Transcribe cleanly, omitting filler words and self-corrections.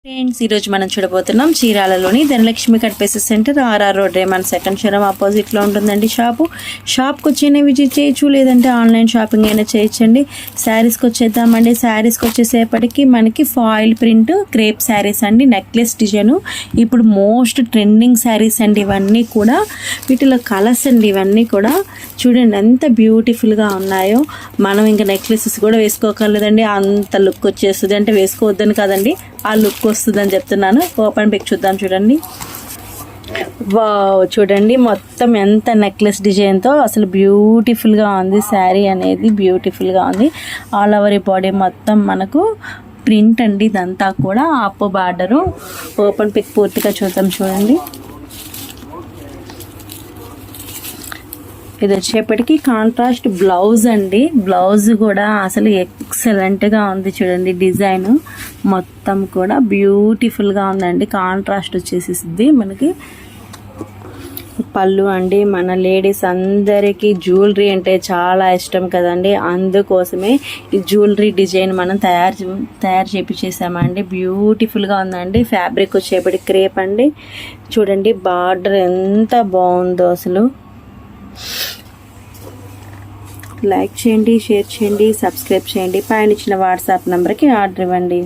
Friends, ఈరోజు మనం చూడబోతున్నాం చీరాలలోని Dhanalakshmi cut pieces centre RR road Raymond second showroom ఆపోజిట్లో ఉంటుందండి. షాప్కి వచ్చి విజిట్ చేయొచ్చు, లేదంటే ఆన్లైన్ షాపింగ్ అయినా చేయొచ్చండి. శారీస్కి వచ్చేద్దామండి. శారీస్కి వచ్చేసేపటికి మనకి ఫాయిల్ ప్రింట్ క్రేప్ శారీస్ అండి, నెక్లెస్ డిజైన్ ఇప్పుడు మోస్ట్ ట్రెండింగ్ శారీస్ అండి. ఇవన్నీ కూడా వీటిలో కలర్స్ అండి. ఇవన్నీ కూడా చూడండి ఎంత బ్యూటిఫుల్గా ఉన్నాయో. మనం ఇంకా నెక్లెసెస్ కూడా వేసుకోకర్లేదండి, అంత లుక్ వచ్చేస్తుంది. అంటే వేసుకోవద్దని కాదండి, ఆ లుక్ వస్తుందని చెప్తున్నాను. ఓపెన్ పిక్ చూద్దాం. చూడండి, వావ్, చూడండి మొత్తం ఎంత నెక్లెస్ డిజైన్తో అసలు బ్యూటిఫుల్గా ఉంది. శారీ అనేది బ్యూటిఫుల్గా ఉంది. ఆల్ ఓవర్ ఈ బాడీ మొత్తం మనకు ప్రింట్ అండి. ఇదంతా కూడా అప్ బార్డరు. ఓపెన్ పిక్ పూర్తిగా చూద్దాం. చూడండి, ఇది వచ్చేప్పటికి కాంట్రాస్ట్ బ్లౌజ్ అండి. బ్లౌజ్ కూడా అసలు ఎక్సలెంట్గా ఉంది. చూడండి, డిజైన్ మొత్తం కూడా బ్యూటిఫుల్గా ఉందండి. కాంట్రాస్ట్ వచ్చేసిద్ది మనకి. పళ్ళు అండి. మన లేడీస్ అందరికీ జ్యువెలరీ అంటే చాలా ఇష్టం కదండి, అందుకోసమే ఈ జ్యువెలరీ డిజైన్ మనం తయారు చేపించేసామండి. బ్యూటిఫుల్గా ఉందండి. ఫ్యాబ్రిక్ వచ్చేప్పటికి క్రేప్ అండి. చూడండి బార్డర్ ఎంత బాగుందో అసలు. లైక్ చేయండి, షేర్ చేయండి, సబ్స్క్రైబ్ చేయండి. పైన ఇచ్చిన వాట్సాప్ నెంబర్కి ఆర్డర్ ఇవ్వండి.